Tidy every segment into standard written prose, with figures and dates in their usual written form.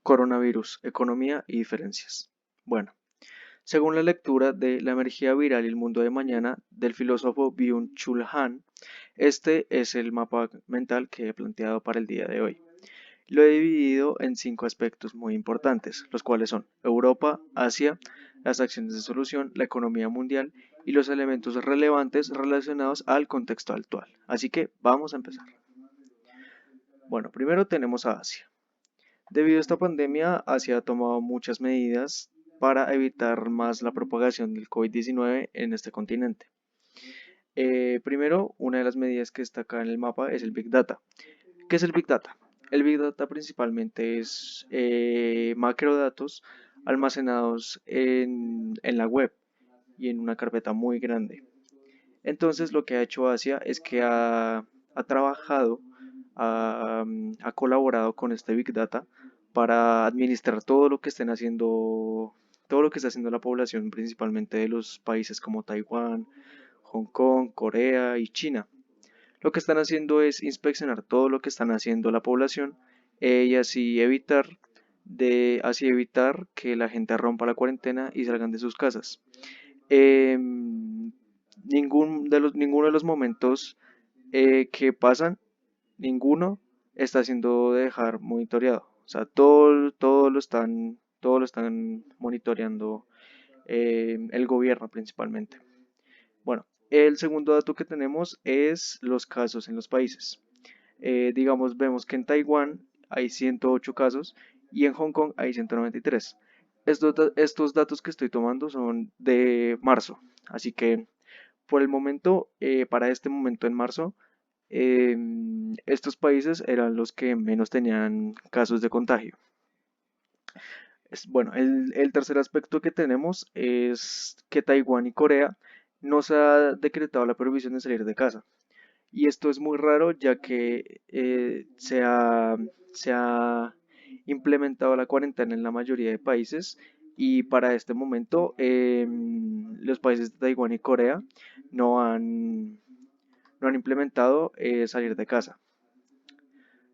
Coronavirus, economía y diferencias. Bueno, según la lectura de La energía viral y el mundo de mañana del filósofo Byung-Chul Han, este es el mapa mental que he planteado para el día de hoy. Lo he dividido en 5 aspectos muy importantes, los cuales son Europa, Asia, las acciones de solución, la economía mundial y los elementos relevantes relacionados al contexto actual. Así que vamos a empezar. Bueno, primero tenemos a Asia. Debido a esta pandemia, Asia ha tomado muchas medidas para evitar más la propagación del COVID-19 en este continente. Primero, una de las medidas que está acá en el mapa es el Big Data. ¿Qué es el Big Data? El Big Data principalmente es macrodatos almacenados en la web y en una carpeta muy grande. Entonces lo que ha hecho Asia es que ha trabajado, ha colaborado con este Big Data para administrar todo lo que estén haciendo, todo lo que está haciendo la población, principalmente de los países como Taiwán, Hong Kong, Corea y China. Lo que están haciendo es inspeccionar todo lo que están haciendo la población y así evitar que la gente rompa la cuarentena y salgan de sus casas. Em, ninguno de los momentos que pasan, ninguno está siendo dejar monitoreado. O sea, todo lo están monitoreando el gobierno principalmente. Bueno, el segundo dato que tenemos es los casos en los países. Digamos, vemos que en Taiwán hay 108 casos y en Hong Kong hay 193. Estos datos que estoy tomando son de marzo, así que por el momento, para este momento en marzo, estos países eran los que menos tenían casos de contagio. Bueno, el tercer aspecto que tenemos es que Taiwán y Corea no se ha decretado la prohibición de salir de casa. Y esto es muy raro ya que se ha implementado la cuarentena en la mayoría de países y para este momento los países de Taiwán y Corea no han, no han implementado salir de casa.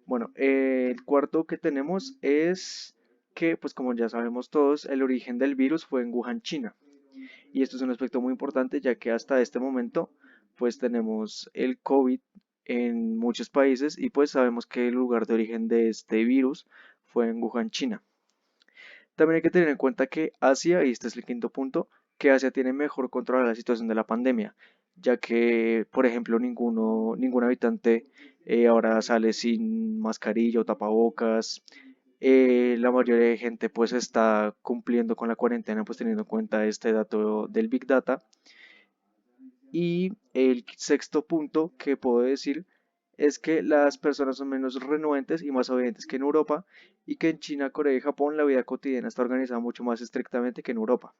Bueno, el cuarto que tenemos es que, pues como ya sabemos todos, el origen del virus fue en Wuhan, China. Y esto es un aspecto muy importante ya que hasta este momento pues tenemos el COVID en muchos países y pues sabemos que el lugar de origen de este virus fue en Wuhan, China. También hay que tener en cuenta que Asia, y este es el quinto punto, que Asia tiene mejor control de la situación de la pandemia, ya que, por ejemplo, ningún habitante ahora sale sin mascarilla o tapabocas. La mayoría de gente pues está cumpliendo con la cuarentena pues teniendo en cuenta este dato del Big Data. Y el sexto punto que puedo decir es que las personas son menos renuentes y más obedientes que en Europa y que en China, Corea y Japón la vida cotidiana está organizada mucho más estrictamente que en Europa.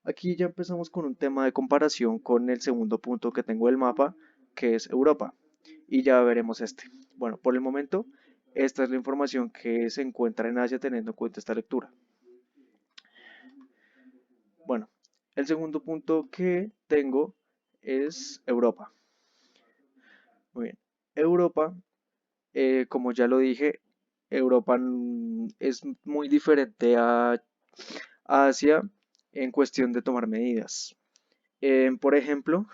Aquí ya empezamos con un tema de comparación con el segundo punto que tengo del mapa, que es Europa. Y ya veremos este. Bueno, por el momento, esta es la información que se encuentra en Asia teniendo en cuenta esta lectura. Bueno, el segundo punto que tengo es Europa. Muy bien. Europa, como ya lo dije, Europa es muy diferente a Asia en cuestión de tomar medidas. Por ejemplo,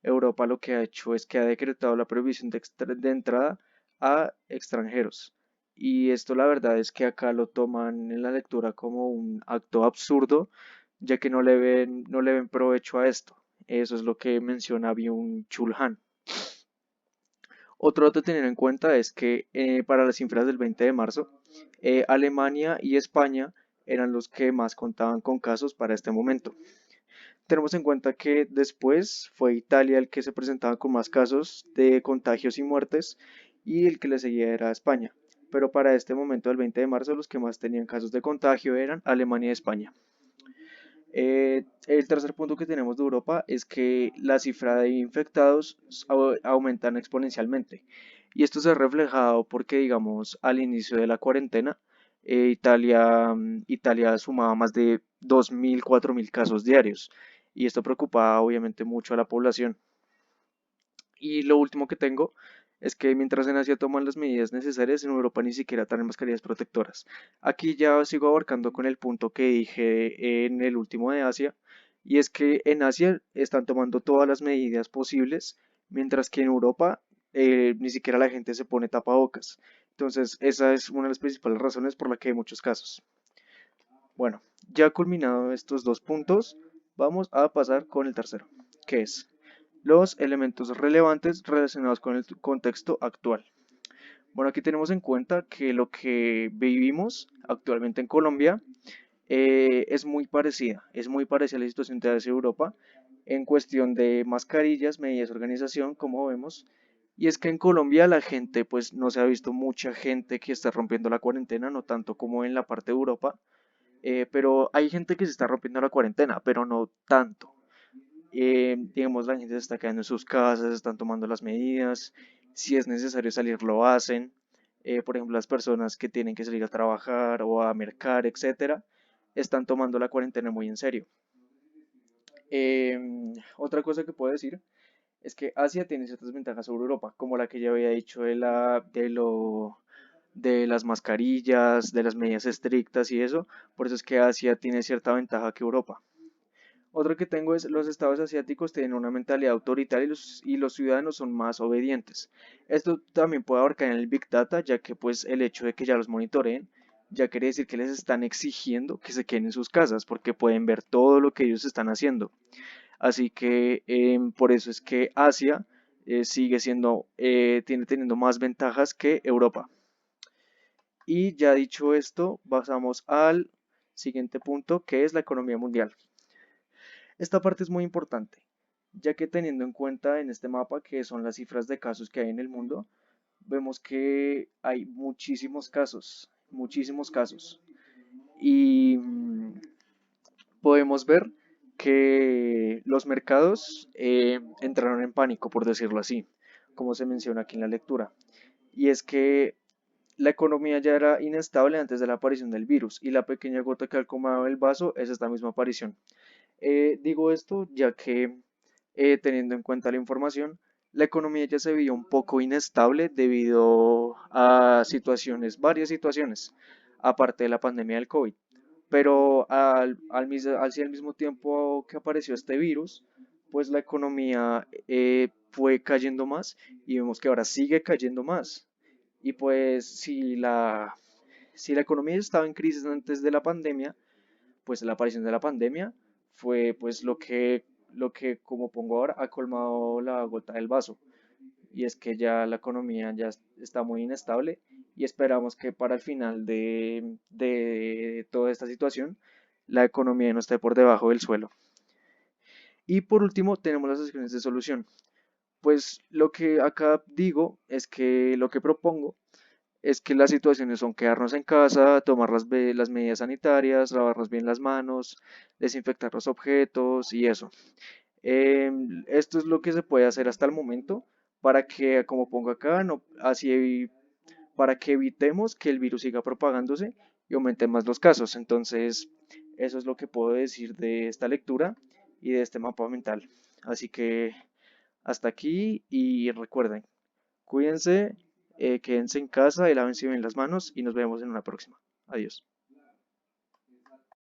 Europa lo que ha hecho es que ha decretado la prohibición de entrada a extranjeros. Y esto la verdad es que acá lo toman en la lectura como un acto absurdo, ya que no le ven provecho a esto. Eso es lo que menciona Byung-Chul Han. Otro dato a tener en cuenta es que para las cifras del 20 de marzo, Alemania y España eran los que más contaban con casos para este momento. Tenemos en cuenta que después fue Italia el que se presentaba con más casos de contagios y muertes y el que le seguía era España. Pero para este momento del 20 de marzo los que más tenían casos de contagio eran Alemania y España. El tercer punto que tenemos de Europa es que la cifra de infectados aumentan exponencialmente. Y esto se ha reflejado porque, digamos, al inicio de la cuarentena, Italia sumaba más de 2.000, 4.000 casos diarios. Y esto preocupaba obviamente mucho a la población. Y lo último que tengo es que mientras en Asia toman las medidas necesarias, en Europa ni siquiera traen mascarillas protectoras. Aquí ya sigo abarcando con el punto que dije en el último de Asia, y es que en Asia están tomando todas las medidas posibles, mientras que en Europa ni siquiera la gente se pone tapabocas. Entonces, esa es una de las principales razones por la que hay muchos casos. Bueno, ya culminado estos dos puntos, vamos a pasar con el tercero, que es los elementos relevantes relacionados con el contexto actual. Bueno, aquí tenemos en cuenta que lo que vivimos actualmente en Colombia es muy parecida a la situación de Asia y Europa en cuestión de mascarillas, medidas de organización, como vemos. Y es que en Colombia la gente, pues no se ha visto mucha gente que está rompiendo la cuarentena, no tanto como en la parte de Europa, pero hay gente que se está rompiendo la cuarentena, pero no tanto. Digamos, la gente se está quedando en sus casas, están tomando las medidas, si es necesario salir lo hacen. Por ejemplo, las personas que tienen que salir a trabajar o a mercar, etcétera, están tomando la cuarentena muy en serio. Otra cosa que puedo decir es que Asia tiene ciertas ventajas sobre Europa, como la que ya había dicho de las mascarillas, de las medidas estrictas y eso. Por eso es que Asia tiene cierta ventaja que Europa. Otro que tengo es los estados asiáticos tienen una mentalidad autoritaria y los ciudadanos son más obedientes. Esto también puede abarcar en el Big Data, ya que pues el hecho de que ya los monitoreen, ya quiere decir que les están exigiendo que se queden en sus casas, porque pueden ver todo lo que ellos están haciendo. Así que por eso es que Asia sigue siendo, tiene teniendo más ventajas que Europa. Y ya dicho esto, pasamos al siguiente punto, que es la economía mundial. Esta parte es muy importante, ya que teniendo en cuenta en este mapa que son las cifras de casos que hay en el mundo, vemos que hay muchísimos casos. Y podemos ver que los mercados entraron en pánico, por decirlo así, como se menciona aquí en la lectura. Y es que la economía ya era inestable antes de la aparición del virus y la pequeña gota que ha colmado el vaso es esta misma aparición. Digo esto ya que, teniendo en cuenta la información, la economía ya se veía un poco inestable debido a varias situaciones, aparte de la pandemia del COVID. Pero al mismo tiempo que apareció este virus, pues la economía fue cayendo más y vemos que ahora sigue cayendo más. Y pues si la economía estaba en crisis antes de la pandemia, pues la aparición de la pandemia fue pues lo que como pongo ahora, ha colmado la gota del vaso. Y es que ya la economía ya está muy inestable y esperamos que para el final de toda esta situación la economía no esté por debajo del suelo. Y por último tenemos las acciones de solución. Pues lo que acá digo es que lo que propongo es que las situaciones son quedarnos en casa, tomar las medidas sanitarias, lavarnos bien las manos, desinfectar los objetos y eso. Esto es lo que se puede hacer hasta el momento para que, como pongo acá, no, para que evitemos que el virus siga propagándose y aumenten más los casos. Entonces, eso es lo que puedo decir de esta lectura y de este mapa mental. Así que hasta aquí y recuerden, cuídense, quédense en casa y lávense bien las manos y nos vemos en una próxima. Adiós.